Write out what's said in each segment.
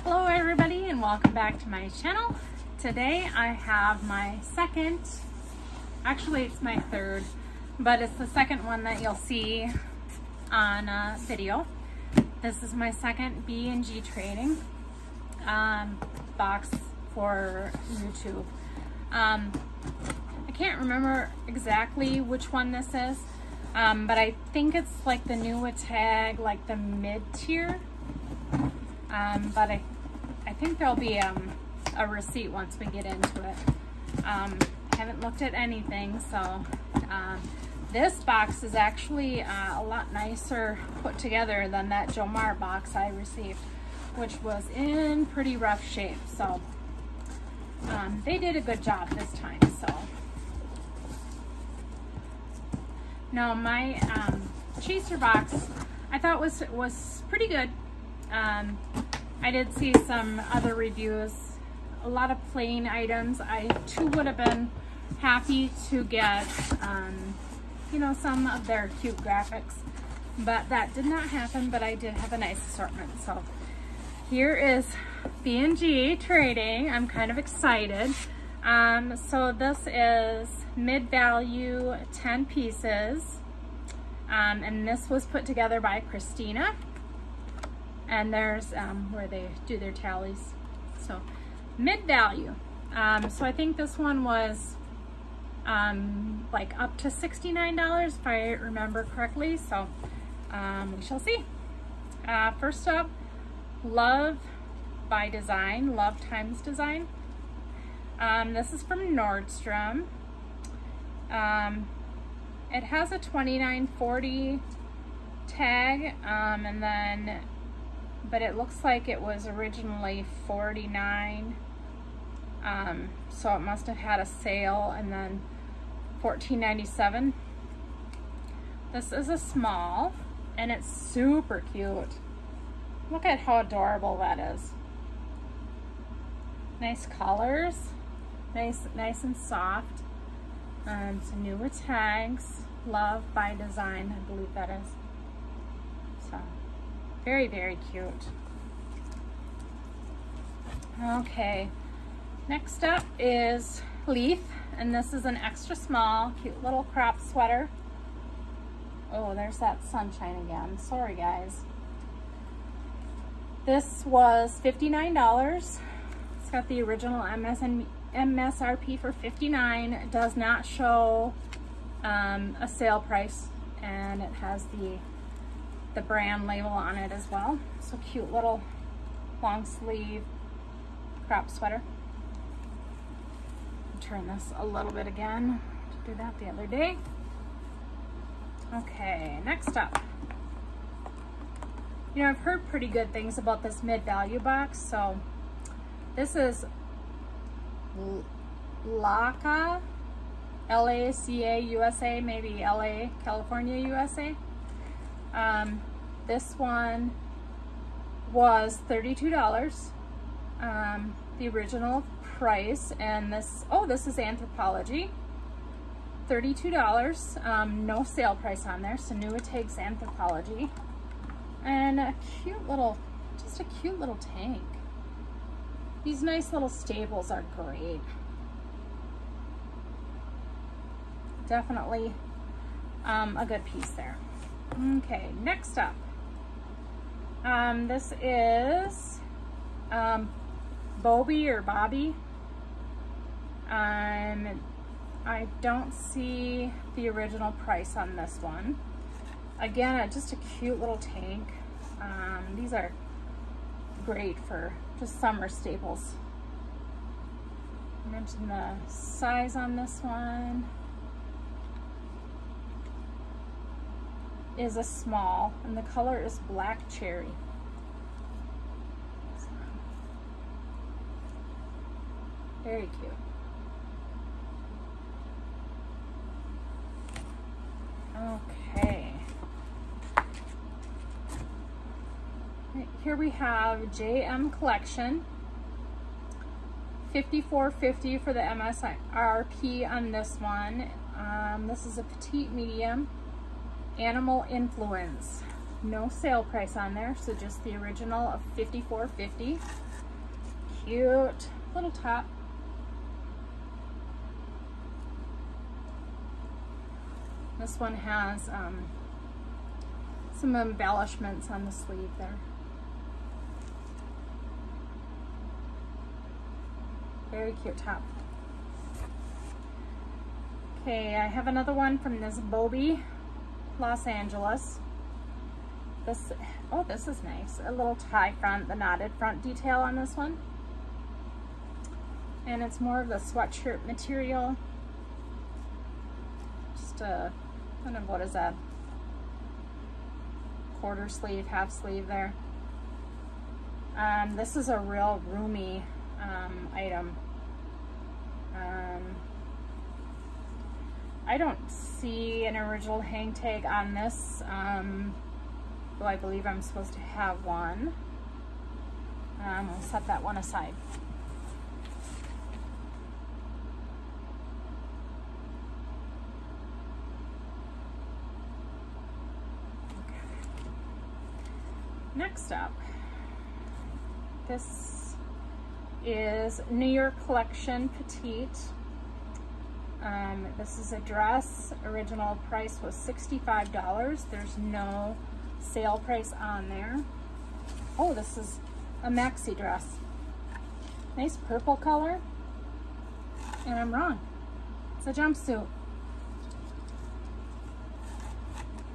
Hello everybody and welcome back to my channel. Today I have my second, actually it's my third, but it's the second one that you'll see on video. This is my second B&G trading box for YouTube. I can't remember exactly which one this is, but I think it's like the NWT, like the mid-tier. But I think there'll be a receipt once we get into it. Haven't looked at anything, so this box is actually a lot nicer put together than that Jomar box I received, which was in pretty rough shape. So they did a good job this time. So now my chaser box I thought was pretty good. I did see some other reviews, a lot of plain items. I too would have been happy to get, you know, some of their cute graphics, but that did not happen, but I did have a nice assortment. So here is B&G trading. I'm kind of excited. So this is mid-value 10 pieces, and this was put together by Christina. And there's where they do their tallies. So mid-value. So I think this one was like up to $69 if I remember correctly. So we shall see. First up, Love by Design, Love times Design. This is from Nordstrom. It has a $29.40 tag, and then but it looks like it was originally $49, so it must have had a sale, and then $14.97. This is a small, and it's super cute. Look at how adorable that is. Nice colors, nice and soft. Some newer tags. Love by Design, I believe that is. So very, very cute. Okay, next up is Leaf, and this is an extra small, cute little crop sweater. Oh, there's that sunshine again. Sorry, guys. This was $59. It's got the original MSRP for $59. It does not show a sale price, and it has the brand label on it as well. So cute little long sleeve crop sweater. Turn this a little bit again. To do that the other day. Okay, next up. You know, I've heard pretty good things about this mid-value box. So this is LACA, L-A-C-A, USA, maybe LA, California, USA. This one was $32, the original price, and this is Anthropology, $32, no sale price on there, so NWT's Anthropology, and a cute little, just a cute little tank. These nice little staples are great. Definitely a good piece there. Okay, next up. This is Bobby or Bobby. I don't see the original price on this one. Again, just a cute little tank. These are great for just summer staples. I mentioned the size on this one is a small, and the color is black cherry. So, very cute. Okay. Right, here we have JM Collection. $54.50 for the MSRP on this one. This is a petite medium. Animal Influence. No sale price on there, so just the original of $54.50. cute little top. This one has some embellishments on the sleeve there. Very cute top. Okay, I have another one from this Bobby, Los Angeles. This, oh, this is nice. A little tie front, the knotted front detail on this one. And it's more of the sweatshirt material. Just a, kind of, what is that? Quarter sleeve, half sleeve there. This is a real roomy item. I don't see an original hang tag on this, though I believe I'm supposed to have one. We'll set that one aside. Next up, this is New York Collection Petite. This is a dress. Original price was $65. There's no sale price on there. Oh, this is a maxi dress. Nice purple color. And I'm wrong. It's a jumpsuit.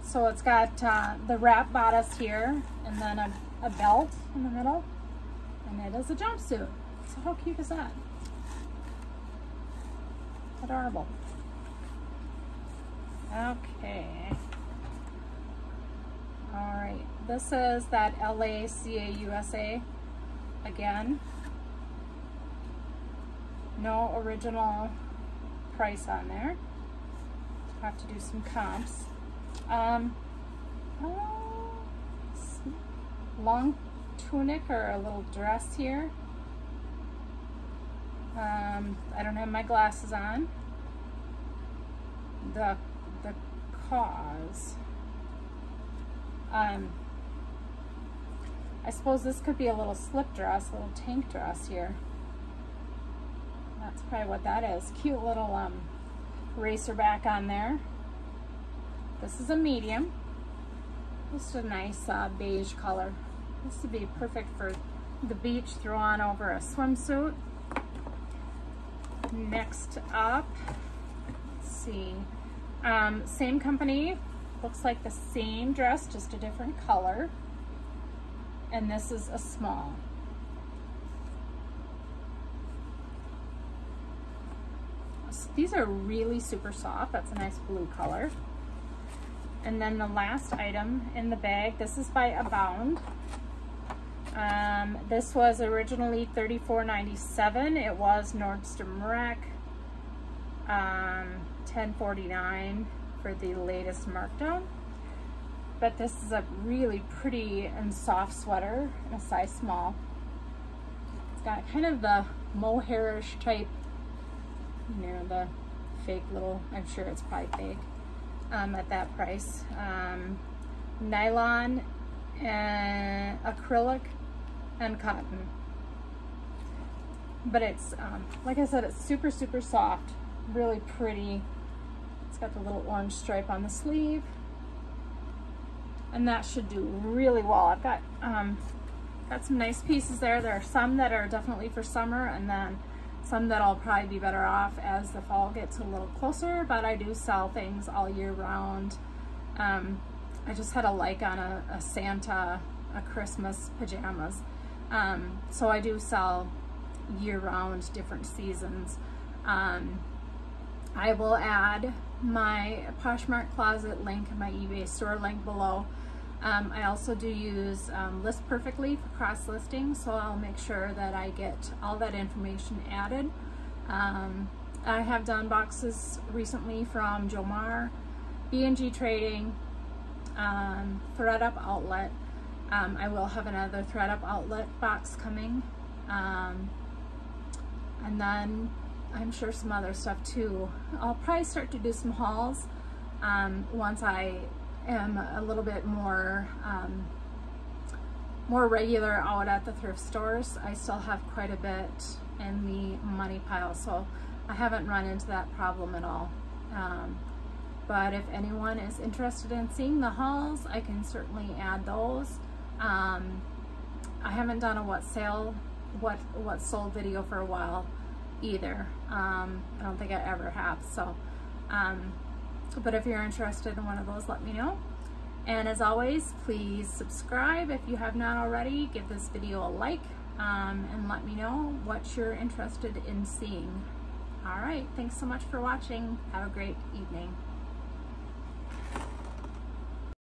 So it's got the wrap bodice here, and then a belt in the middle, and it is a jumpsuit. So how cute is that? Adorable. Okay. All right. This is that LACA USA again. No original price on there. Have to do some comps. Long tunic or a little dress here. I don't have my glasses on. The cause. I suppose this could be a little slip dress, a little tank dress here. That's probably what that is. Cute little racer back on there. This is a medium. Just a nice beige color. This would be perfect for the beach, throw on over a swimsuit. Next up, let's see. Same company, looks like the same dress, just a different color. And this is a small. These are really super soft. That's a nice blue color. And then the last item in the bag, this is by Abound. This was originally $34.97. It was Nordstrom Rack, $10.49 for the latest markdown. But this is a really pretty and soft sweater in a size small. It's got kind of the mohairish type, you know, the fake little, I'm sure it's probably fake, at that price. Nylon and acrylic and cotton. But it's, like I said, it's super, super soft, really pretty. It's got the little orange stripe on the sleeve. And that should do really well. I've got some nice pieces there. There are some that are definitely for summer, and then some that'll probably be better off as the fall gets a little closer, but I do sell things all year round. I just had a like on a Santa, a Christmas pajamas. So I do sell year-round, different seasons. I will add my Poshmark closet link, my eBay store link below. I also do use List Perfectly for cross-listing, so I'll make sure that I get all that information added. I have done boxes recently from Jomar, B&G Trading, ThreadUp Outlet. I will have another ThreadUp Outlet box coming. And then I'm sure some other stuff too. I'll probably start to do some hauls once I am a little bit more more regular out at the thrift stores, I still have quite a bit in the money pile, so I haven't run into that problem at all. But if anyone is interested in seeing the hauls, I can certainly add those. I haven't done a what sold video for a while either. I don't think I ever have. So, but if you're interested in one of those, let me know. And as always, please subscribe if you have not already. Give this video a like, and let me know what you're interested in seeing. All right, thanks so much for watching. Have a great evening.